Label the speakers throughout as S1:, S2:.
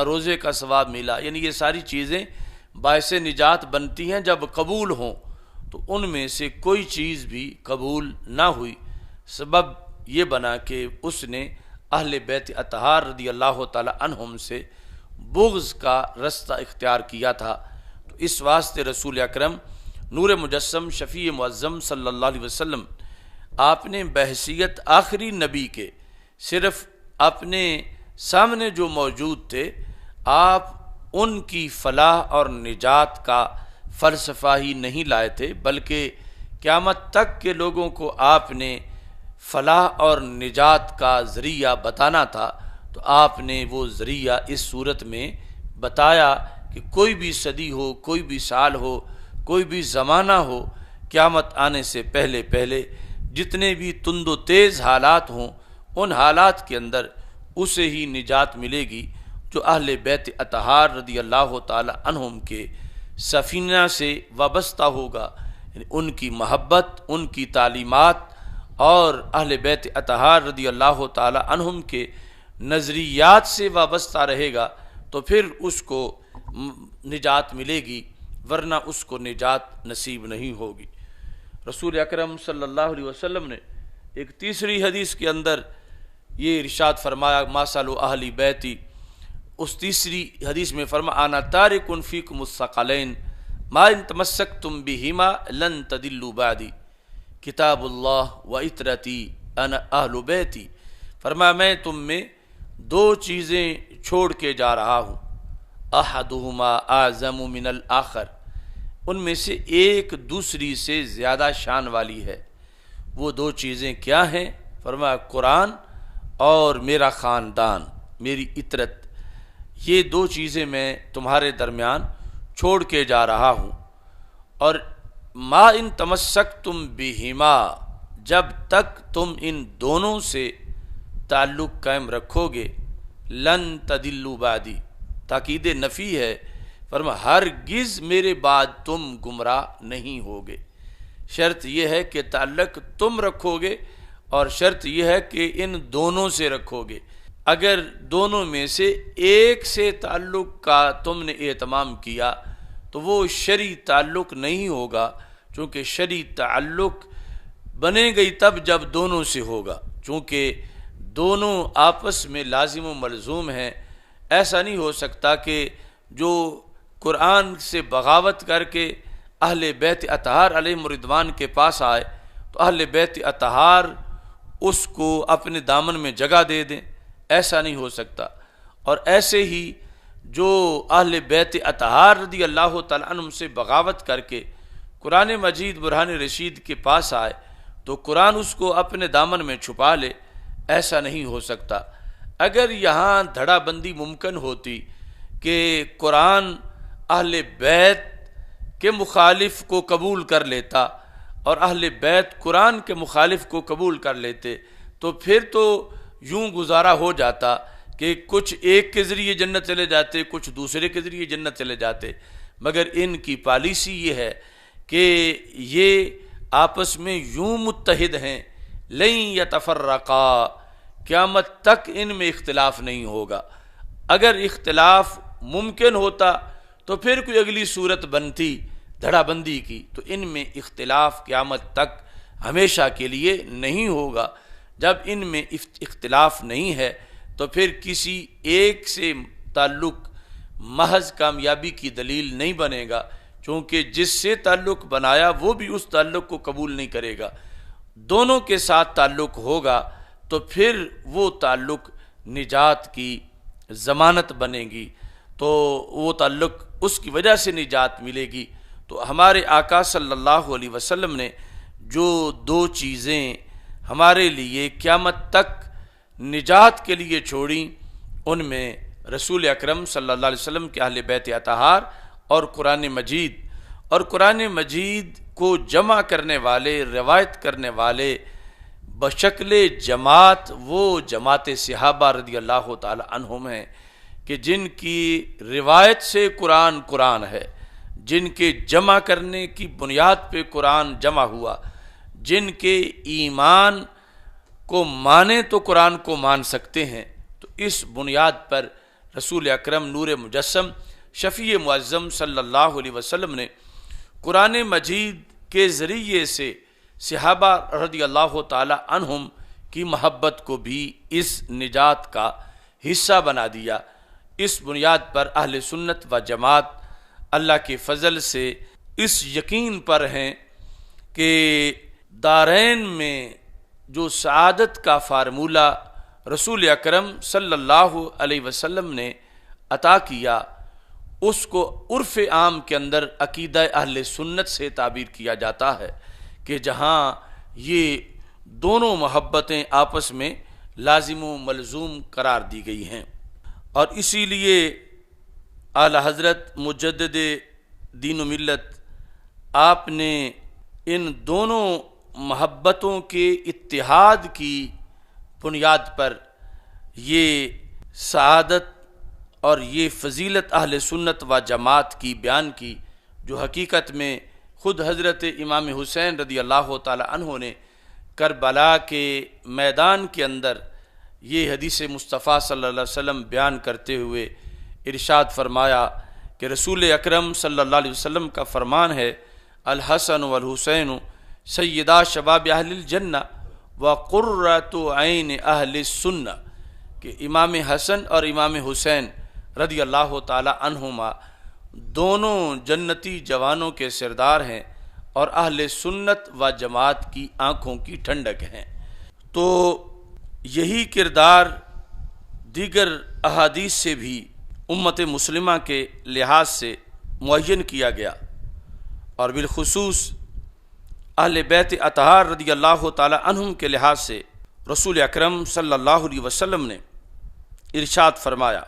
S1: روزے کا ثواب ملا، یعنی یہ ساری چیزیں باعث نجات بنتی ہیں جب قبول ہوں۔ تو ان میں سے کوئی چیز بھی قبول نہ ہوئی، سبب یہ بنا کہ اس نے اہل بیت اطہار رضی اللہ تعالی عنہم سے بغض کا رستہ اختیار کیا تھا۔ تو اس واسطے رسول اکرم نور مجسم شفیع معظم صلی اللہ علیہ وسلم آپ نے بحیثیت آخری نبی کے صرف اپنے سامنے جو موجود تھے، آپ ان کی فلاح اور نجات کا فلسفہ ہی نہیں لائے تھے، بلکہ قیامت تک کے لوگوں کو آپ نے فلاح اور نجات کا ذریعہ بتانا تھا۔ تو آپ نے وہ ذریعہ اس صورت میں بتایا کہ کوئی بھی صدی ہو، کوئی بھی سال ہو، کوئی بھی زمانہ ہو، قیامت آنے سے پہلے پہلے جتنے بھی تند و تیز حالات ہوں، ان حالات کے اندر اسے ہی نجات ملے گی جو اہل بیت اطہار رضی اللہ تعالی عنہم کے سفینہ سے وابستہ ہوگا، یعنی ان کی محبت، ان کی تعلیمات اور اہل بیت اطہار رضی اللہ تعالی عنہم کے نظریات سے وابستہ رہے گا تو پھر اس کو نجات ملے گی، ورنہ اس کو نجات نصیب نہیں ہوگی۔ رسول اکرم صلی اللہ علیہ وسلم نے ایک تیسری حدیث کے اندر یہ ارشاد فرمایا، مثل اہل بیتی، اس تیسری حدیث میں فرمایا انا تارک فیکم الثقلین ما ان تمسکتم بہما لن تضلوا بعدی کتاب اللہ و عطرتی انا اہل بیتی۔ فرمایا میں تم میں دو چیزیں چھوڑ کے جا رہا ہوں، احدہما اعظم من الآخر، ان میں سے ایک دوسری سے زیادہ شان والی ہے۔ وہ دو چیزیں کیا ہیں؟ فرمایا قرآن اور میرا خاندان، میری عطرت، یہ دو چیزیں میں تمہارے درمیان چھوڑ کے جا رہا ہوں۔ اور ما ان تمسکتم بہما، جب تک تم ان دونوں سے تعلق قائم رکھو گے، لن تضلوا بعدی، تاکید نفی ہے، فرمایا ہرگز میرے بعد تم گمراہ نہیں ہوگے۔ شرط یہ ہے کہ تعلق تم رکھو گے، اور شرط یہ ہے کہ ان دونوں سے رکھو گے۔ اگر دونوں میں سے ایک سے تعلق کا تم نے اہتمام کیا تو وہ شرعی تعلق نہیں ہوگا، چونکہ شرعی تعلق بنے گئی تب جب دونوں سے ہوگا، چونکہ دونوں آپس میں لازم و ملزوم ہیں۔ ایسا نہیں ہو سکتا کہ جو قرآن سے بغاوت کر کے اہل بیت اطہار علیہم الرضوان کے پاس آئے تو اہل بیت اطہار اس کو اپنے دامن میں جگہ دے دیں، ایسا نہیں ہو سکتا۔ اور ایسے ہی جو اہل بیت اطہار رضی اللہ تعالیٰ عنہم سے بغاوت کر کے قرآن مجید برہان رشید کے پاس آئے تو قرآن اس کو اپنے دامن میں چھپا لے، ایسا نہیں ہو سکتا۔ اگر یہاں دھڑا بندی ممکن ہوتی کہ قرآن اہل بیت کے مخالف کو قبول کر لیتا اور اہل بیت قرآن کے مخالف کو قبول کر لیتے تو پھر تو یوں گزارا ہو جاتا کہ کچھ ایک کے ذریعے جنت چلے جاتے، کچھ دوسرے کے ذریعے جنت چلے جاتے، مگر ان کی پالیسی یہ ہے کہ یہ آپس میں یوں متحد ہیں، لن یتفرقا، قیامت تک ان میں اختلاف نہیں ہوگا۔ اگر اختلاف ممکن ہوتا تو پھر کوئی اگلی صورت بنتی دھڑا بندی کی، تو ان میں اختلاف قیامت تک ہمیشہ کے لیے نہیں ہوگا۔ جب ان میں اختلاف نہیں ہے تو پھر کسی ایک سے تعلق محض کامیابی کی دلیل نہیں بنے گا، چونکہ جس سے تعلق بنایا وہ بھی اس تعلق کو قبول نہیں کرے گا۔ دونوں کے ساتھ تعلق ہوگا تو پھر وہ تعلق نجات کی ضمانت بنے گی، تو وہ تعلق اس کی وجہ سے نجات ملے گی۔ تو ہمارے آقا صلی اللہ علیہ وسلم نے جو دو چیزیں ہمارے لیے قیامت تک نجات کے لیے چھوڑیں، ان میں رسول اکرم صلی اللہ علیہ وسلم کے اہل بیت اطہار اور قرآن مجید، اور قرآن مجید کو جمع کرنے والے، روایت کرنے والے بشکل جماعت وہ جماعت صحابہ رضی اللہ تعالی عنہم ہیں کہ جن کی روایت سے قرآن قرآن ہے، جن کے جمع کرنے کی بنیاد پہ قرآن جمع ہوا، جن کے ایمان کو مانے تو قرآن کو مان سکتے ہیں۔ تو اس بنیاد پر رسول اکرم نور مجسم شفیع معظم صلی اللہ علیہ وسلم نے قرآن مجید کے ذریعے سے صحابہ رضی اللہ تعالی عنہم کی محبت کو بھی اس نجات کا حصہ بنا دیا۔ اس بنیاد پر اہل سنت و جماعت اللہ کے فضل سے اس یقین پر ہیں کہ دارین میں جو سعادت کا فارمولہ رسول اکرم صلی اللہ علیہ وسلم نے عطا کیا، اس کو عرف عام کے اندر عقیدہ اہل سنت سے تعبیر کیا جاتا ہے کہ جہاں یہ دونوں محبتیں آپس میں لازم و ملزوم قرار دی گئی ہیں۔ اور اسی لیے اعلی حضرت مجدد دین و ملت آپ نے ان دونوں محبتوں کے اتحاد کی بنیاد پر یہ سعادت اور یہ فضیلت اہل سنت و جماعت کی بیان کی، جو حقیقت میں خود حضرت امام حسین رضی اللہ تعالی عنہ نے کربلا کے میدان کے اندر یہ حدیث مصطفیٰ صلی اللہ علیہ وسلم بیان کرتے ہوئے ارشاد فرمایا کہ رسول اکرم صلی اللہ علیہ وسلم کا فرمان ہے، الحسن والحسین سیدا شباب اہل الجنہ وقرۃ عین اہل السنہ، کہ امام حسن اور امام حسین رضی اللہ تعالی عنہما دونوں جنتی جوانوں کے سردار ہیں اور اہل سنت و جماعت کی آنکھوں کی ٹھنڈک ہیں۔ تو یہی کردار دیگر احادیث سے بھی امت مسلمہ کے لحاظ سے معین کیا گیا، اور بالخصوص اہل بیت اطہار رضی اللہ تعالی عنہم کے لحاظ سے رسول اکرم صلی اللہ علیہ وسلم نے ارشاد فرمایا،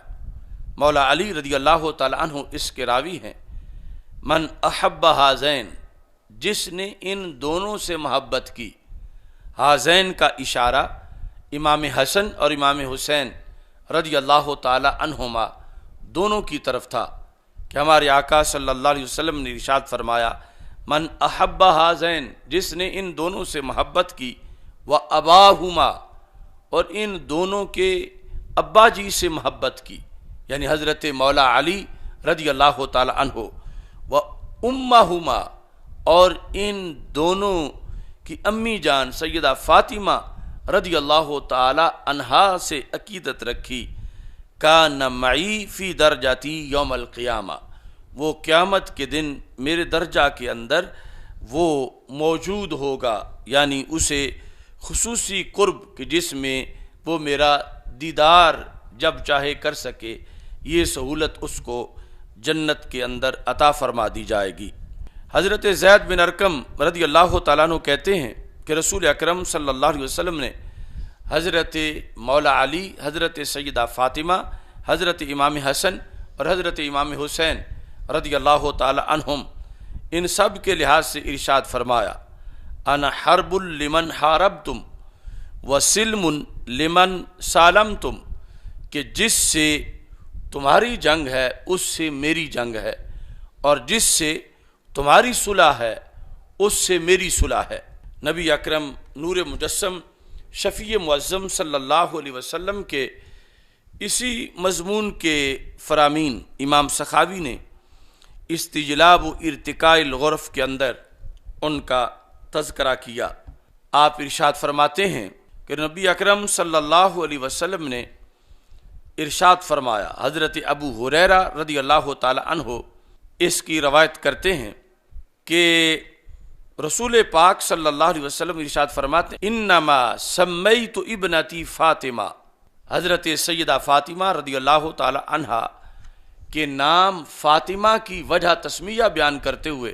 S1: مولا علی رضی اللہ تعالی عنہ اس کے راوی ہیں، من احب ہذین، جس نے ان دونوں سے محبت کی۔ ہذین کا اشارہ امام حسن اور امام حسین رضی اللہ تعالی عنہما دونوں کی طرف تھا کہ ہمارے آقا صلی اللہ علیہ وسلم نے ارشاد فرمایا، من احب ہذین، جس نے ان دونوں سے محبت کی، واباہما، اور ان دونوں کے ابا جی سے محبت کی، یعنی حضرت مولا علی رضی اللہ تعالی عنہ، وامہما، اور ان دونوں کی امی جان سیدہ فاطمہ رضی اللہ تعالی عنہا سے عقیدت رکھی، کان معی فی درجاتی یوم القیامہ، وہ قیامت کے دن میرے درجہ کے اندر وہ موجود ہوگا، یعنی اسے خصوصی قرب کہ جس میں وہ میرا دیدار جب چاہے کر سکے، یہ سہولت اس کو جنت کے اندر عطا فرما دی جائے گی۔ حضرت زید بن ارقم رضی اللہ تعالیٰ عنہ کہتے ہیں کہ رسول اکرم صلی اللہ علیہ وسلم نے حضرت مولا علی، حضرت سیدہ فاطمہ، حضرت امام حسن اور حضرت امام حسین رضی اللہ تعالی عنہم، ان سب کے لحاظ سے ارشاد فرمایا، انا حرب لمن حاربتم وسلم لمن سالمتم، کہ جس سے تمہاری جنگ ہے اس سے میری جنگ ہے، اور جس سے تمہاری صلح ہے اس سے میری صلح ہے۔ نبی اکرم نور مجسم شفیع معظم صلی اللہ علیہ وسلم کے اسی مضمون کے فرامین امام سخاوی نے استجلاب و ارتقاء الغرف کے اندر ان کا تذکرہ کیا۔ آپ ارشاد فرماتے ہیں کہ نبی اکرم صلی اللہ علیہ وسلم نے ارشاد فرمایا، حضرت ابو ہریرہ رضی اللہ تعالی عنہ اس کی روایت کرتے ہیں کہ رسول پاک صلی اللہ علیہ وسلم ارشاد فرماتے ہیں، انما سمیت ابنتی فاطمہ، حضرت سیدہ فاطمہ رضی اللہ تعالی عنہا کے نام فاطمہ کی وجہ تسمیہ بیان کرتے ہوئے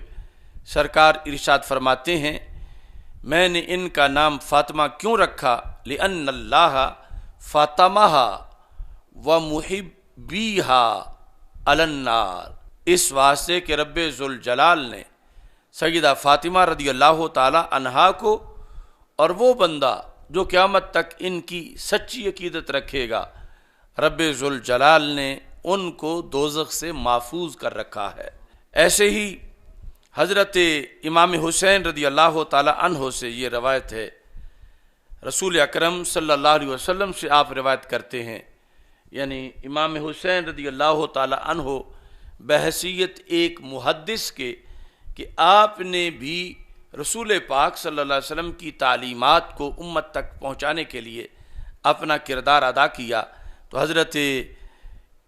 S1: سرکار ارشاد فرماتے ہیں، میں نے ان کا نام فاطمہ کیوں رکھا، لأن اللہ فاطمہا ومحبیہا علی النار، اس واسطے کہ رب ذوالجلال نے سیدہ فاطمہ رضی اللہ تعالی عنہا کو اور وہ بندہ جو قیامت تک ان کی سچی عقیدت رکھے گا، رب ذوالجلال نے ان کو دوزخ سے محفوظ کر رکھا ہے۔ ایسے ہی حضرت امام حسین رضی اللہ تعالی عنہ سے یہ روایت ہے، رسول اکرم صلی اللہ علیہ وسلم سے آپ روایت کرتے ہیں، یعنی امام حسین رضی اللہ تعالی عنہ بحیثیت ایک محدث کے کہ آپ نے بھی رسول پاک صلی اللہ علیہ وسلم کی تعلیمات کو امت تک پہنچانے کے لیے اپنا کردار ادا کیا، تو حضرت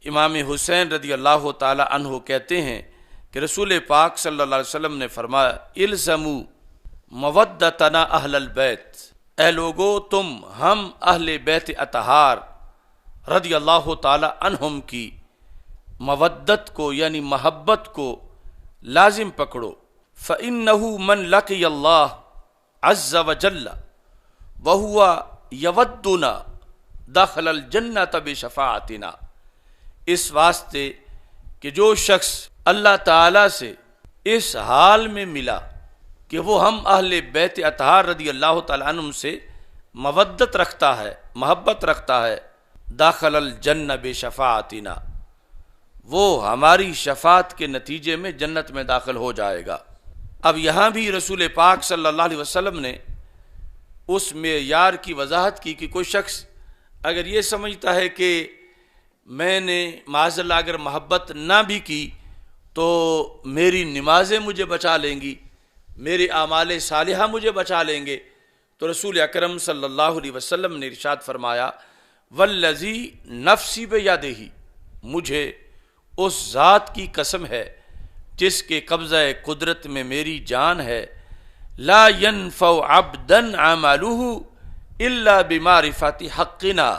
S1: امام حسین رضی اللہ تعالی عنہ کہتے ہیں کہ رسول پاک صلی اللہ علیہ وسلم نے فرمایا الزموا مودتنا اہل البیت، اے لوگو تم ہم اہل بیت اطہار رضی اللہ تعالی عنہم کی مودت کو یعنی محبت کو لازم پکڑو، فإنہ من لقی اللہ عز وجل وہو یودنا دخل الجنۃ بشفاعتنا، اس واسطے کہ جو شخص اللہ تعالیٰ سے اس حال میں ملا کہ وہ ہم اہل بیت اطہار رضی اللہ تعالیٰ عنہم سے مودت رکھتا ہے، محبت رکھتا ہے، داخل الجنہ بشفاعتنا، وہ ہماری شفاعت کے نتیجے میں جنت میں داخل ہو جائے گا۔ اب یہاں بھی رسول پاک صلی اللہ علیہ وسلم نے اس معیار کی وضاحت کی کہ کوئی شخص اگر یہ سمجھتا ہے کہ میں نے معاذ اللہ اگر محبت نہ بھی کی تو میری نمازیں مجھے بچا لیں گی، میرے اعمال صالحہ مجھے بچا لیں گے، تو رسول اکرم صلی اللہ علیہ وسلم نے ارشاد فرمایا والذی نفسی بیدہ، مجھے اس ذات کی قسم ہے جس کے قبضہ قدرت میں میری جان ہے، لا ينفع عبدا عملہ الا بمعرفت حقنا،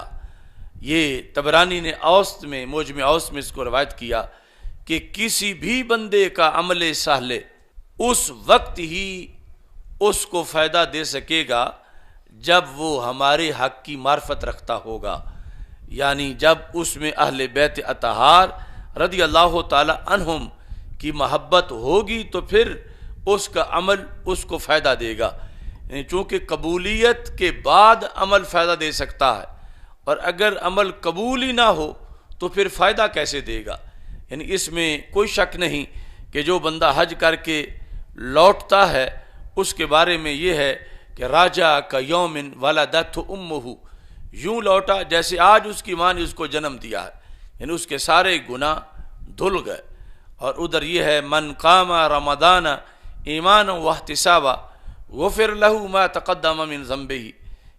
S1: یہ طبرانی نے اوسط میں معجم اوسط میں اس کو روایت کیا کہ کسی بھی بندے کا عمل صالح اس وقت ہی اس کو فائدہ دے سکے گا جب وہ ہمارے حق کی معرفت رکھتا ہوگا، یعنی جب اس میں اہل بیت اطہار رضی اللہ تعالی عنہم کی محبت ہوگی تو پھر اس کا عمل اس کو فائدہ دے گا، یعنی چونکہ قبولیت کے بعد عمل فائدہ دے سکتا ہے، اور اگر عمل قبول ہی نہ ہو تو پھر فائدہ کیسے دے گا؟ یعنی اس میں کوئی شک نہیں کہ جو بندہ حج کر کے لوٹتا ہے اس کے بارے میں یہ ہے کہ راجع کا یوم ولدتہ امہ، یوں لوٹا جیسے آج اس کی ماں نے اس کو جنم دیا ہے، یعنی اس کے سارے گناہ دھل گئے۔ اور ادھر یہ ہے من قام رمضان ایمانا واحتسابا غفر لہ ما تقدم من ذنبہ،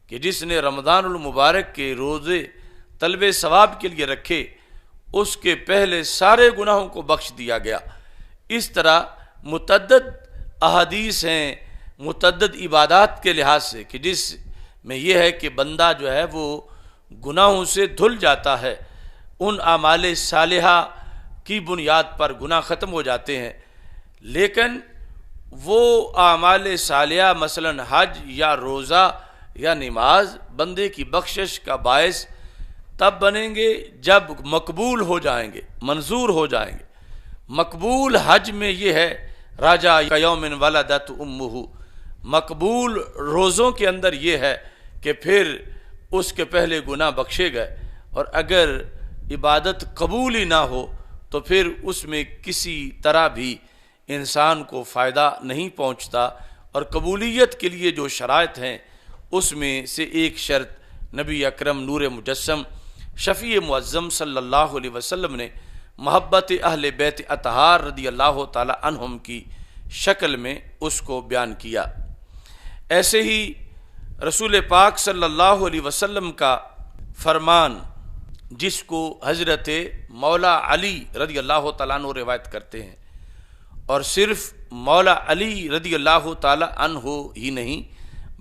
S1: کہ جس نے رمضان المبارک کے روزے طلب ثواب کے لیے رکھے اس کے پہلے سارے گناہوں کو بخش دیا گیا۔ اس طرح متعدد احادیث ہیں متعدد عبادات کے لحاظ سے کہ جس میں یہ ہے کہ بندہ جو ہے وہ گناہوں سے دھل جاتا ہے، ان اعمال صالحہ کی بنیاد پر گناہ ختم ہو جاتے ہیں، لیکن وہ اعمال صالحہ مثلا حج یا روزہ یا نماز بندے کی بخشش کا باعث تب بنیں گے جب مقبول ہو جائیں گے، منظور ہو جائیں گے۔ مقبول حج میں یہ ہے راجع یوم ولدت امہ، مقبول روزوں کے اندر یہ ہے کہ پھر اس کے پہلے گناہ بخشے گئے، اور اگر عبادت قبول ہی نہ ہو تو پھر اس میں کسی طرح بھی انسان کو فائدہ نہیں پہنچتا۔ اور قبولیت کے لیے جو شرائط ہیں اس میں سے ایک شرط نبی اکرم نور مجسم شفیع معظم صلی اللہ علیہ وسلم نے محبت اہل بیت اطہار رضی اللہ تعالی عنہم کی شکل میں اس کو بیان کیا۔ ایسے ہی رسول پاک صلی اللہ علیہ وسلم کا فرمان جس کو حضرت مولا علی رضی اللہ تعالیٰ عنہ روایت کرتے ہیں، اور صرف مولا علی رضی اللہ تعالیٰ عنہ ہی نہیں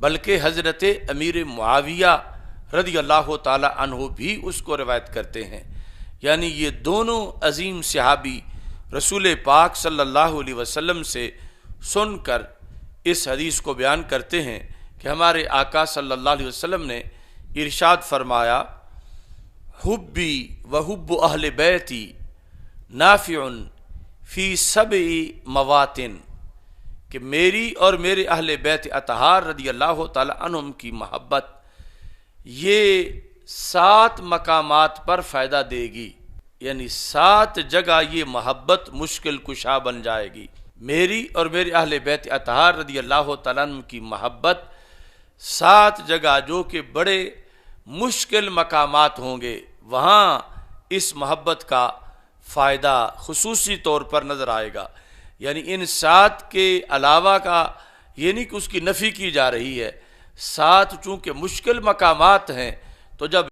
S1: بلکہ حضرت امیر معاویہ رضی اللہ تعالیٰ عنہ بھی اس کو روایت کرتے ہیں، یعنی یہ دونوں عظیم صحابی رسول پاک صلی اللہ علیہ وسلم سے سن کر اس حدیث کو بیان کرتے ہیں کہ ہمارے آقا صلی اللہ علیہ وسلم نے ارشاد فرمایا حبی و حب اہل بیتی نافع فی سبع مواطن، کہ میری اور میرے اہل بیت اطہار رضی اللہ تعالی عنہم کی محبت یہ 7 مقامات پر فائدہ دے گی، یعنی 7 جگہ یہ محبت مشکل کشا بن جائے گی۔ میری اور میرے اہل بیت اطہار رضی اللہ تعالیٰ عنہ کی محبت 7 جگہ جو کہ بڑے مشکل مقامات ہوں گے وہاں اس محبت کا فائدہ خصوصی طور پر نظر آئے گا. یعنی ان 7 کے علاوہ کا یہ نہیں کہ اس کی نفی کی جا رہی ہے. 7 چونکہ مشکل مقامات ہیں تو جب